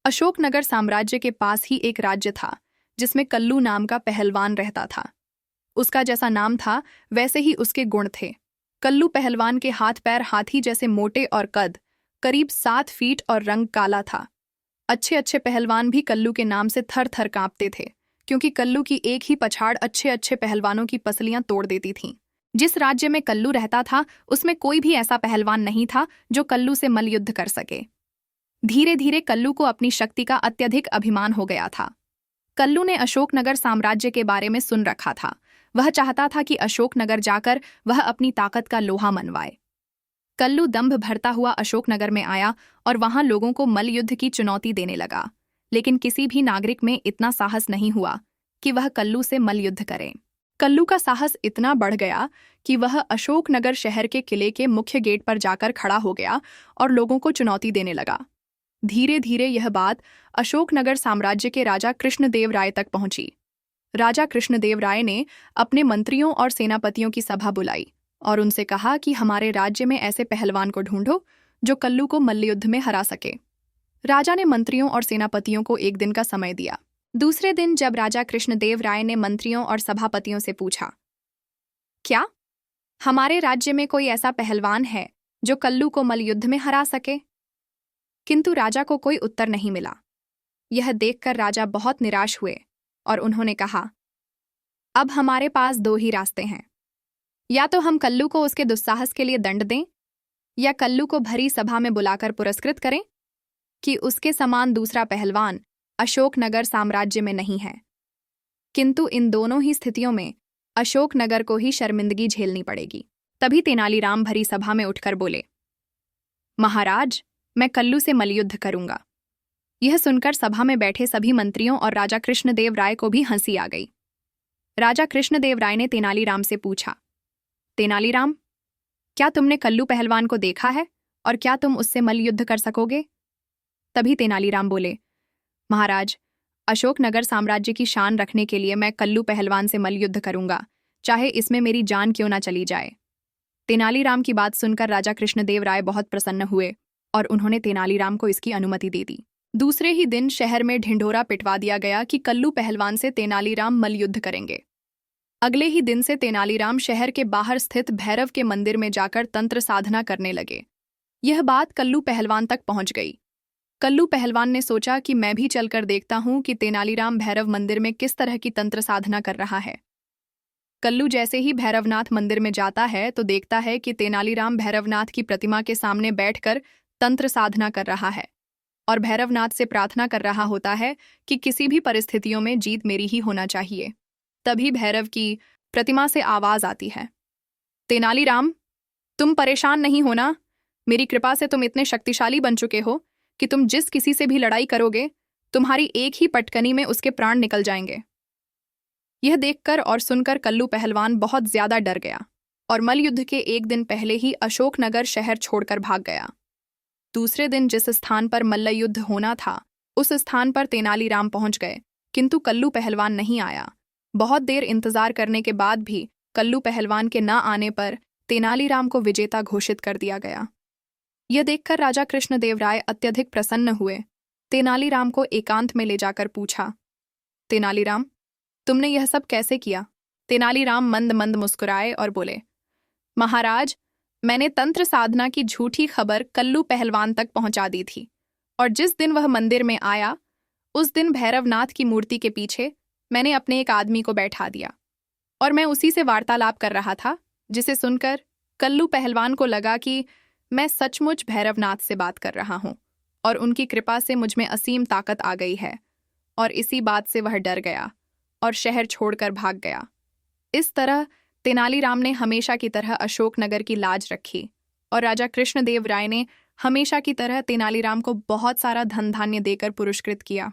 अशोकनगर साम्राज्य के पास ही एक राज्य था जिसमें कल्लू नाम का पहलवान रहता था। उसका जैसा नाम था वैसे ही उसके गुण थे। कल्लू पहलवान के हाथ पैर हाथी जैसे मोटे और कद करीब 7 फीट और रंग काला था। अच्छे अच्छे पहलवान भी कल्लू के नाम से थर थर कांपते थे, क्योंकि कल्लू की एक ही पछाड़ अच्छे अच्छे पहलवानों की पसलियां तोड़ देती थीं। जिस राज्य में कल्लू रहता था उसमें कोई भी ऐसा पहलवान नहीं था जो कल्लू से मल्लयुद्ध कर सके। धीरे धीरे कल्लू को अपनी शक्ति का अत्यधिक अभिमान हो गया था। कल्लू ने अशोकनगर साम्राज्य के बारे में सुन रखा था। वह चाहता था कि अशोकनगर जाकर वह अपनी ताकत का लोहा मनवाए। कल्लू दंभ भरता हुआ अशोकनगर में आया और वहां लोगों को मल्लयुद्ध की चुनौती देने लगा, लेकिन किसी भी नागरिक में इतना साहस नहीं हुआ कि वह कल्लू से मल्लयुद्ध करे। कल्लू का साहस इतना बढ़ गया कि वह अशोकनगर शहर के किले के मुख्य गेट पर जाकर खड़ा हो गया और लोगों को चुनौती देने लगा। धीरे धीरे यह बात अशोकनगर साम्राज्य के राजा कृष्णदेव राय तक पहुंची। राजा कृष्णदेव राय ने अपने मंत्रियों और सेनापतियों की सभा बुलाई और उनसे कहा कि हमारे राज्य में ऐसे पहलवान को ढूंढो जो कल्लू को मल्लयुद्ध में हरा सके। राजा ने मंत्रियों और सेनापतियों को एक दिन का समय दिया। दूसरे दिन जब राजा कृष्णदेव राय ने मंत्रियों और सभापतियों से पूछा, क्या हमारे राज्य में कोई ऐसा पहलवान है जो कल्लू को मल्लयुद्ध में हरा सके? किंतु राजा को कोई उत्तर नहीं मिला। यह देखकर राजा बहुत निराश हुए और उन्होंने कहा, अब हमारे पास 2 ही रास्ते हैं। या तो हम कल्लू को उसके दुस्साहस के लिए दंड दें, या कल्लू को भरी सभा में बुलाकर पुरस्कृत करें कि उसके समान दूसरा पहलवान अशोकनगर साम्राज्य में नहीं है। किंतु इन दोनों ही स्थितियों में अशोकनगर को ही शर्मिंदगी झेलनी पड़ेगी। तभी तेनालीराम भरी सभा में उठकर बोले, महाराज, मैं कल्लू से मल्लयुद्ध करूंगा। यह सुनकर सभा में बैठे सभी मंत्रियों और राजा कृष्णदेव राय को भी हंसी आ गई। राजा कृष्णदेव राय ने तेनालीराम से पूछा, तेनालीराम, क्या तुमने कल्लू पहलवान को देखा है और क्या तुम उससे मल्लयुद्ध कर सकोगे? तभी तेनालीराम बोले, महाराज, अशोकनगर साम्राज्य की शान रखने के लिए मैं कल्लू पहलवान से मल्लयुद्ध करूंगा, चाहे इसमें मेरी जान क्यों ना चली जाए। तेनालीराम की बात सुनकर राजा कृष्णदेव राय बहुत प्रसन्न हुए और उन्होंने तेनालीराम को इसकी अनुमति दे दी। दूसरे ही दिन शहर में ढिंढोरा पिटवा दिया गया कि कल्लू पहलवान से तेनालीराम मल्लयुद्ध करेंगे। अगले ही दिन से तेनालीराम शहर के बाहर स्थित भैरव के मंदिर में जाकर तंत्र साधना करने लगे। यह बात कल्लू पहलवान तक पहुंच गई। कल्लू पहलवान ने सोचा कि मैं भी चलकर देखता हूं कि तेनालीराम भैरव मंदिर में किस तरह की तंत्र साधना कर रहा है। कल्लू जैसे ही भैरवनाथ मंदिर में जाता है तो देखता है कि तेनालीराम भैरवनाथ की प्रतिमा के सामने बैठकर तंत्र साधना कर रहा है और भैरवनाथ से प्रार्थना कर रहा होता है कि किसी भी परिस्थितियों में जीत मेरी ही होना चाहिए। तभी भैरव की प्रतिमा से आवाज आती है, तेनालीराम, तुम परेशान नहीं होना। मेरी कृपा से तुम इतने शक्तिशाली बन चुके हो कि तुम जिस किसी से भी लड़ाई करोगे, तुम्हारी एक ही पटकनी में उसके प्राण निकल जाएंगे। यह देखकर और सुनकर कल्लू पहलवान बहुत ज्यादा डर गया और मल्लयुद्ध के एक दिन पहले ही अशोकनगर शहर छोड़कर भाग गया। दूसरे दिन जिस स्थान पर मल्लयुद्ध होना था उस स्थान पर तेनालीराम पहुंच गए, किंतु कल्लू पहलवान नहीं आया। बहुत देर इंतजार करने के बाद भी कल्लू पहलवान के न आने पर तेनालीराम को विजेता घोषित कर दिया गया। यह देखकर राजा कृष्णदेव राय अत्यधिक प्रसन्न हुए। तेनालीराम को एकांत में ले जाकर पूछा, तेनालीराम, तुमने यह सब कैसे किया? तेनालीराम मंद मंद मुस्कुराए और बोले, महाराज, मैंने तंत्र साधना की झूठी खबर कल्लू पहलवान तक पहुंचा दी थी और जिस दिन वह मंदिर में आया उस दिन भैरवनाथ की मूर्ति के पीछे मैंने अपने एक आदमी को बैठा दिया और मैं उसी से वार्तालाप कर रहा था, जिसे सुनकर कल्लू पहलवान को लगा कि मैं सचमुच भैरवनाथ से बात कर रहा हूं और उनकी कृपा से मुझ में असीम ताकत आ गई है, और इसी बात से वह डर गया और शहर छोड़कर भाग गया। इस तरह तेनालीराम ने हमेशा की तरह अशोकनगर की लाज रखी और राजा कृष्णदेव राय ने हमेशा की तरह तेनालीराम को बहुत सारा धन धान्य देकर पुरस्कृत किया।